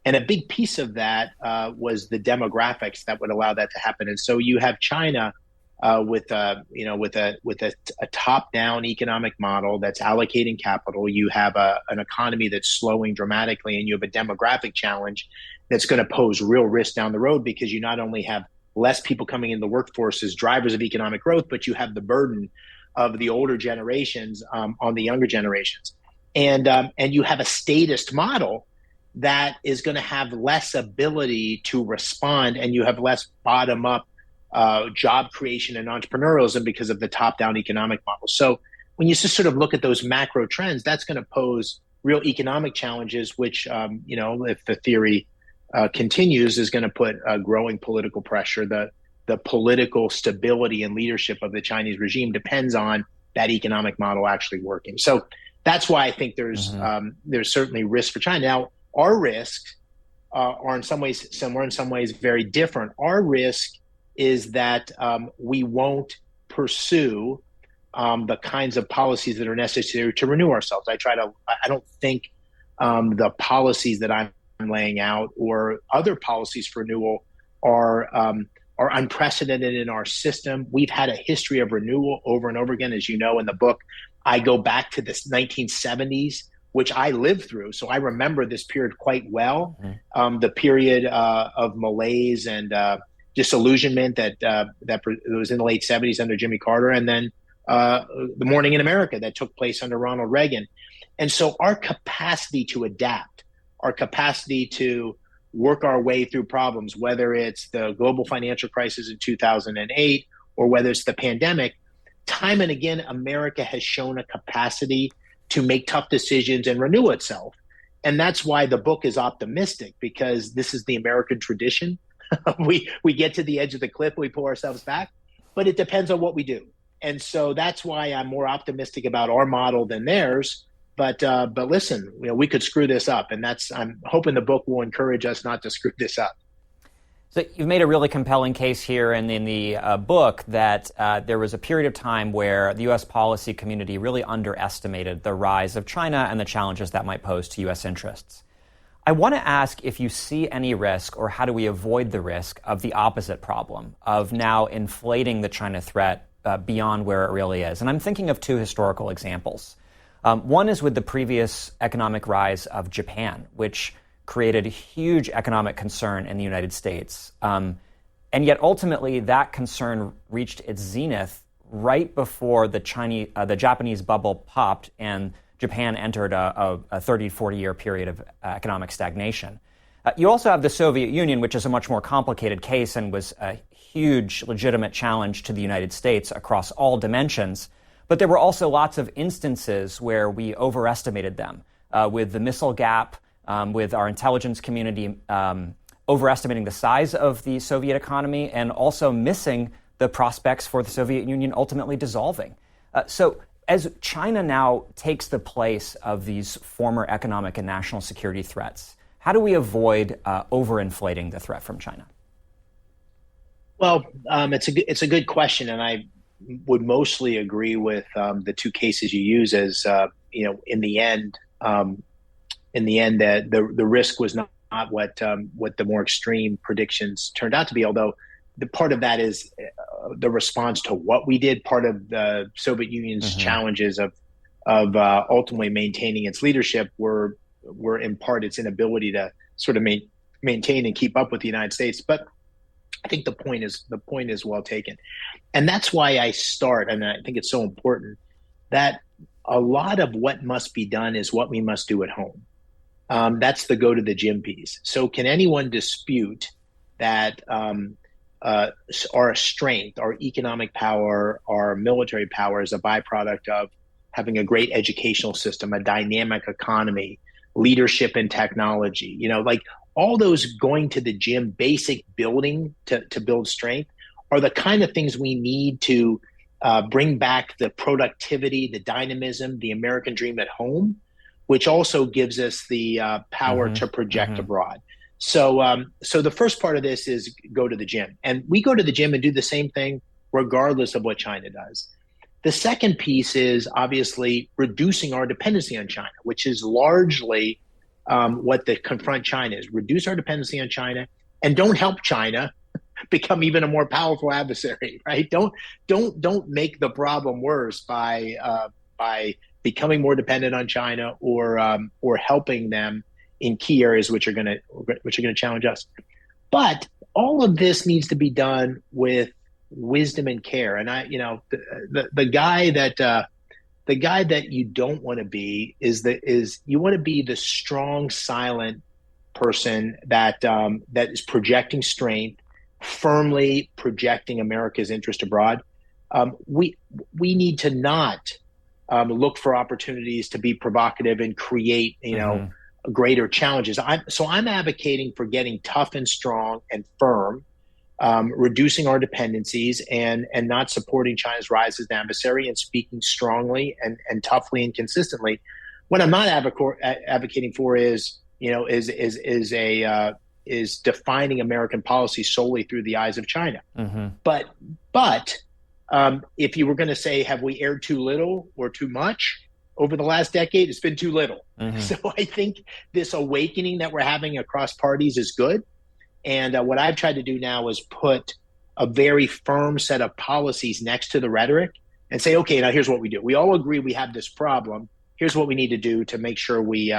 And a big piece of that was the demographics that would allow that to happen. And so you have China with a top-down economic model that's allocating capital. You have an economy that's slowing dramatically, and you have a demographic challenge that's going to pose real risk down the road, because you not only have less people coming in the workforce as drivers of economic growth, but you have the burden of the older generations on the younger generations. And you have a statist model that is going to have less ability to respond, and you have less bottom-up job creation and entrepreneurialism because of the top-down economic model. So when you just sort of look at those macro trends, that's going to pose real economic challenges, which, if the theory continues, is going to put growing political pressure. The political stability and leadership of the Chinese regime depends on that economic model actually working. So that's why I think there's certainly risk for China. Now, our risks are in some ways similar, in some ways very different. Our risk is that we won't pursue the kinds of policies that are necessary to renew ourselves. I don't think the policies that I'm laying out or other policies for renewal are unprecedented in our system. We've had a history of renewal over and over again. As you know, in the book, I go back to the 1970s, which I lived through. So I remember this period quite well, the period of malaise and disillusionment that was in the late 70s under Jimmy Carter, and then the Morning in America that took place under Ronald Reagan. And so our capacity to adapt, our capacity to work our way through problems, whether it's the global financial crisis in 2008 or whether it's the pandemic, time and again, America has shown a capacity to make tough decisions and renew itself. And that's why the book is optimistic, because this is the American tradition. We get to the edge of the cliff, we pull ourselves back, but it depends on what we do. And so that's why I'm more optimistic about our model than theirs. But listen, we could screw this up, and I'm hoping the book will encourage us not to screw this up. So you've made a really compelling case here in the book that there was a period of time where the U.S. policy community really underestimated the rise of China and the challenges that might pose to U.S. interests. I want to ask if you see any risk, or how do we avoid the risk of the opposite problem, of now inflating the China threat beyond where it really is. And I'm thinking of 2 historical examples. One is with the previous economic rise of Japan, which created a huge economic concern in the United States. And yet ultimately that concern reached its zenith right before the Japanese bubble popped and Japan entered a 30, 40-year period of economic stagnation. You also have the Soviet Union, which is a much more complicated case and was a huge legitimate challenge to the United States across all dimensions. But there were also lots of instances where we overestimated them, with the missile gap, with our intelligence community overestimating the size of the Soviet economy, and also missing the prospects for the Soviet Union ultimately dissolving. So as China now takes the place of these former economic and national security threats, how do we avoid overinflating the threat from China? Well, it's a good question, and I would mostly agree with the 2 cases you use as in the end that the risk was not what the more extreme predictions turned out to be. Although the part of that is the response to what we did. Part of the Soviet Union's challenges of ultimately maintaining its leadership were in part its inability to sort of maintain and keep up with the United States. But I think the point is well taken, and that's why I start. And I think it's so important that a lot of what must be done is what we must do at home. That's the go to the gym piece. So can anyone dispute that our strength, our economic power, our military power is a byproduct of having a great educational system, a dynamic economy, leadership and technology, like all those going to the gym, basic building to build strength are the kind of things we need to bring back the productivity, the dynamism, the American dream at home, which also gives us the power to project abroad. So the first part of this is go to the gym. And we go to the gym and do the same thing regardless of what China does. The second piece is obviously reducing our dependency on China, which is largely what the confront China is. Reduce our dependency on China and don't help China become even a more powerful adversary, right? Don't make the problem worse by becoming more dependent on China or helping them in key areas which are going to challenge us. But all of this needs to be done with wisdom and care. And the guy that you don't want to be is you want to be the strong, silent person that is projecting strength, firmly projecting America's interest abroad. We need to not look for opportunities to be provocative and create greater challenges. I'm advocating for getting tough and strong and firm, reducing our dependencies and not supporting China's rise as an adversary, and speaking strongly and toughly and consistently. What I'm not advocating for is defining American policy solely through the eyes of China. But if you were going to say, have we aired too little or too much over the last decade? It's been too little. So I think this awakening that we're having across parties is good. And what I've tried to do now is put a very firm set of policies next to the rhetoric and say, okay, now here's what we do. We all agree we have this problem. Here's what we need to do to make sure we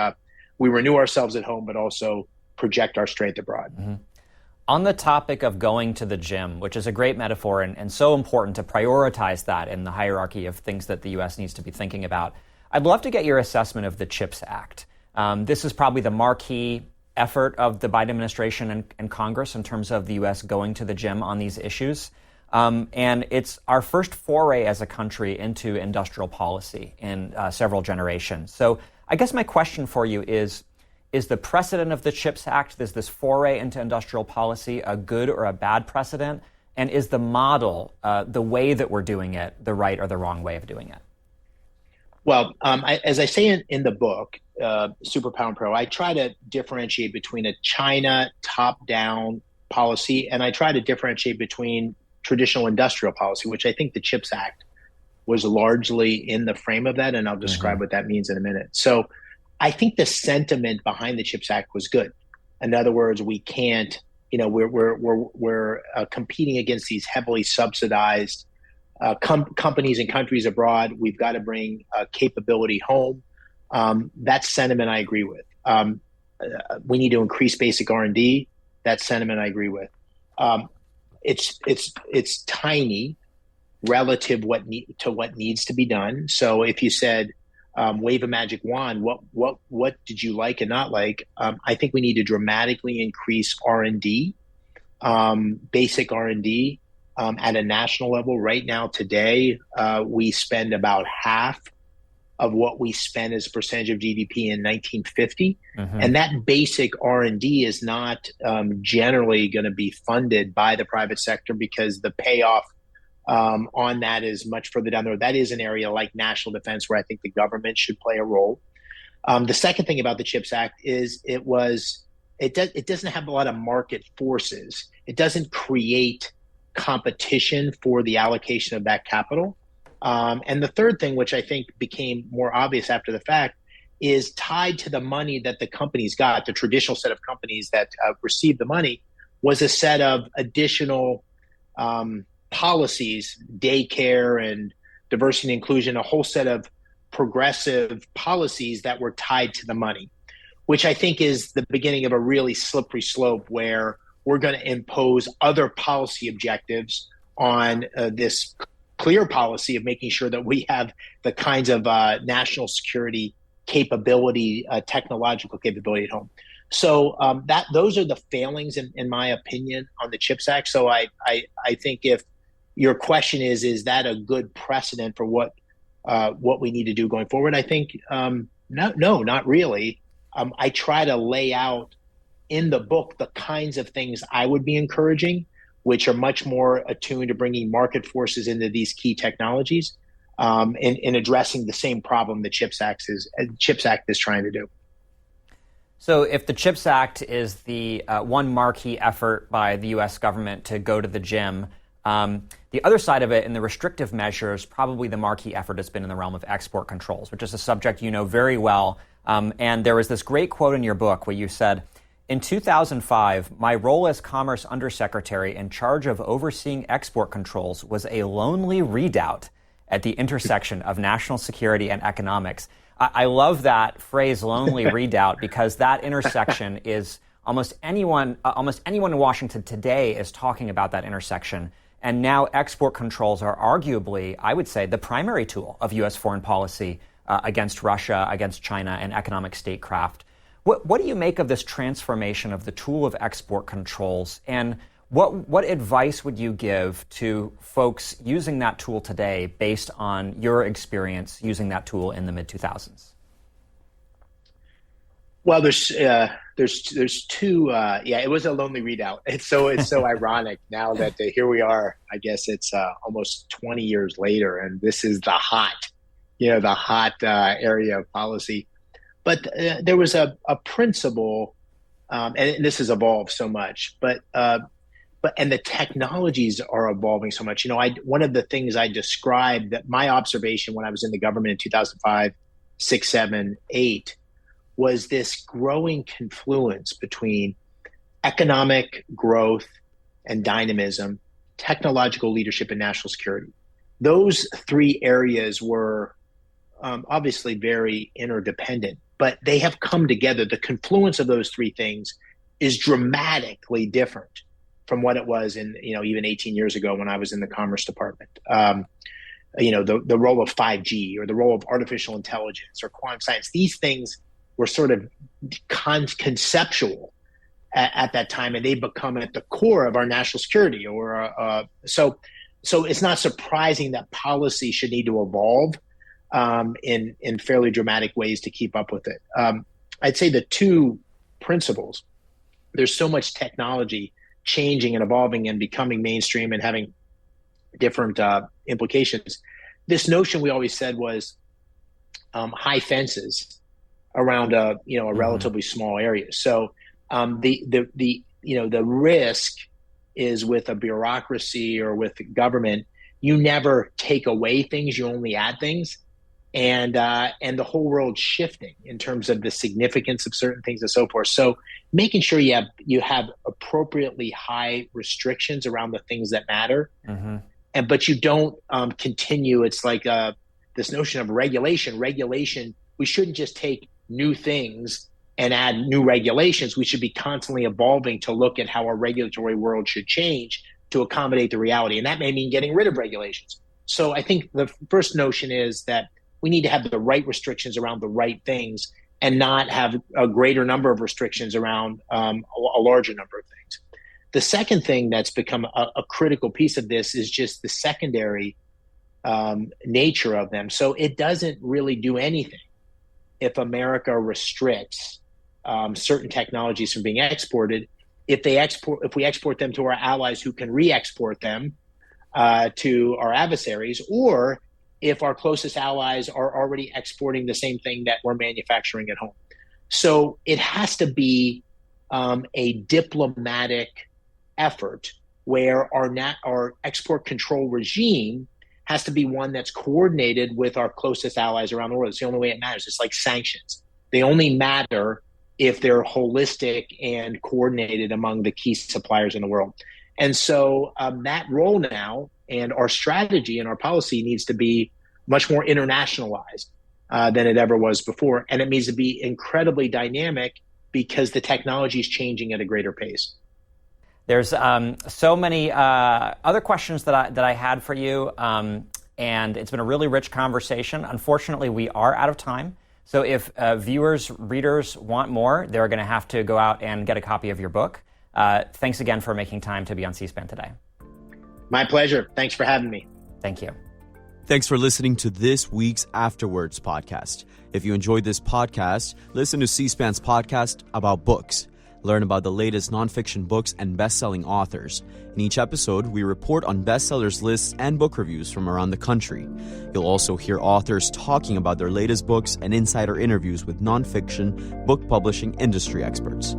renew ourselves at home, but also project our strength abroad. On the topic of going to the gym, which is a great metaphor and so important to prioritize that in the hierarchy of things that the U.S. needs to be thinking about, I'd love to get your assessment of the CHIPS Act. This is probably the marquee effort of the Biden administration and Congress in terms of the U.S. going to the gym on these issues. And it's our first foray as a country into industrial policy in several generations. So I guess my question for you is the precedent of the CHIPS Act, is this foray into industrial policy a good or a bad precedent? And is the model, the way that we're doing it, the right or the wrong way of doing it? Well, as I say in the book, Superpower and Peril, I try to differentiate between a China top-down policy, and I try to differentiate between traditional industrial policy, which I think the CHIPS Act was largely in the frame of that, and I'll describe what that means in a minute. So I think the sentiment behind the CHIPS Act was good. In other words, we can't, we're competing against these heavily subsidized companies and countries abroad. We've got to bring capability home. That sentiment I agree with. We need to increase basic R&D. That sentiment I agree with. It's tiny relative to what needs to be done. So if you said wave a magic wand, what did you like and not like? I think we need to dramatically increase R&D, basic R&D. At a national level right now today, we spend about half of what we spent as a percentage of GDP in 1950. And that basic R&D is not generally going to be funded by the private sector because the payoff on that is much further down the road. That is an area like national defense where I think the government should play a role. The second thing about the CHIPS Act is it doesn't have a lot of market forces. It doesn't create competition for the allocation of that capital. And the third thing, which I think became more obvious after the fact, is tied to the money that the companies got. The traditional set of companies that received the money was a set of additional policies, daycare and diversity and inclusion, a whole set of progressive policies that were tied to the money, which I think is the beginning of a really slippery slope where we're going to impose other policy objectives on this clear policy of making sure that we have the kinds of national security capability, technological capability at home. So those are the failings, in my opinion, on the CHIPS Act. So I think if your question is that a good precedent for what we need to do going forward? I think no, not really. I try to lay out in the book the kinds of things I would be encouraging, which are much more attuned to bringing market forces into these key technologies, in addressing the same problem the CHIPS Act is trying to do. So if the CHIPS Act is the one marquee effort by the U.S. government to go to the gym, the other side of it, in the restrictive measures, probably the marquee effort has been in the realm of export controls, which is a subject you know very well. And there was this great quote in your book where you said, "In 2005, my role as Commerce Undersecretary in charge of overseeing export controls was a lonely redoubt at the intersection of national security and economics." I love that phrase, lonely redoubt, because that intersection is almost anyone in Washington today is talking about that intersection. And now export controls are arguably, I would say, the primary tool of U.S. foreign policy against Russia, against China, and economic statecraft. What do you make of this transformation of the tool of export controls? And what advice would you give to folks using that tool today based on your experience using that tool in the mid-2000s? Well, there's two. It was a lonely redoubt. It's so ironic now that here we are. I guess it's almost 20 years later, and this is the hot area of policy. But there was a principle, and this has evolved so much. But the technologies are evolving so much. One of the things I described, that my observation when I was in the government in 2005, 6, 7, 8, was this growing confluence between economic growth and dynamism, technological leadership, and national security. Those three areas were obviously very interdependent, but they have come together. The confluence of those three things is dramatically different from what it was in, even 18 years ago when I was in the Commerce Department. The role of 5G or the role of artificial intelligence or quantum science, these things were sort of conceptual at that time, and they become at the core of our national security. So it's not surprising that policy should need to evolve in fairly dramatic ways to keep up with it. I'd say the two principles, there's so much technology changing and evolving and becoming mainstream and having different implications. This notion we always said was high fences around a relatively small area. So the risk is with a bureaucracy or with government, you never take away things, you only add things. And the whole world's shifting in terms of the significance of certain things and so forth. So making sure you have appropriately high restrictions around the things that matter, but you don't continue. It's like this notion of regulation. We shouldn't just take new things and add new regulations. We should be constantly evolving to look at how our regulatory world should change to accommodate the reality. And that may mean getting rid of regulations. So I think the first notion is that we need to have the right restrictions around the right things and not have a greater number of restrictions around a larger number of things. The second thing that's become a critical piece of this is just the secondary nature of them. So it doesn't really do anything if America restricts certain technologies from being exported. If we export them to our allies who can re-export them to our adversaries, or if our closest allies are already exporting the same thing that we're manufacturing at home. So it has to be a diplomatic effort where our export control regime has to be one that's coordinated with our closest allies around the world. It's the only way it matters. It's like sanctions. They only matter if they're holistic and coordinated among the key suppliers in the world. And so that role now and our strategy and our policy needs to be much more internationalized than it ever was before. And it needs to be incredibly dynamic because the technology is changing at a greater pace. There's so many other questions that I had for you. and it's been a really rich conversation. Unfortunately, we are out of time. So if viewers, readers want more, they're going to have to go out and get a copy of your book. Thanks again for making time to be on C-SPAN today. My pleasure. Thanks for having me. Thank you. Thanks for listening to this week's Afterwards podcast. If you enjoyed this podcast, listen to C-SPAN's podcast about books. Learn about the latest nonfiction books and best-selling authors. In each episode, we report on bestsellers lists and book reviews from around the country. You'll also hear authors talking about their latest books and insider interviews with nonfiction book publishing industry experts.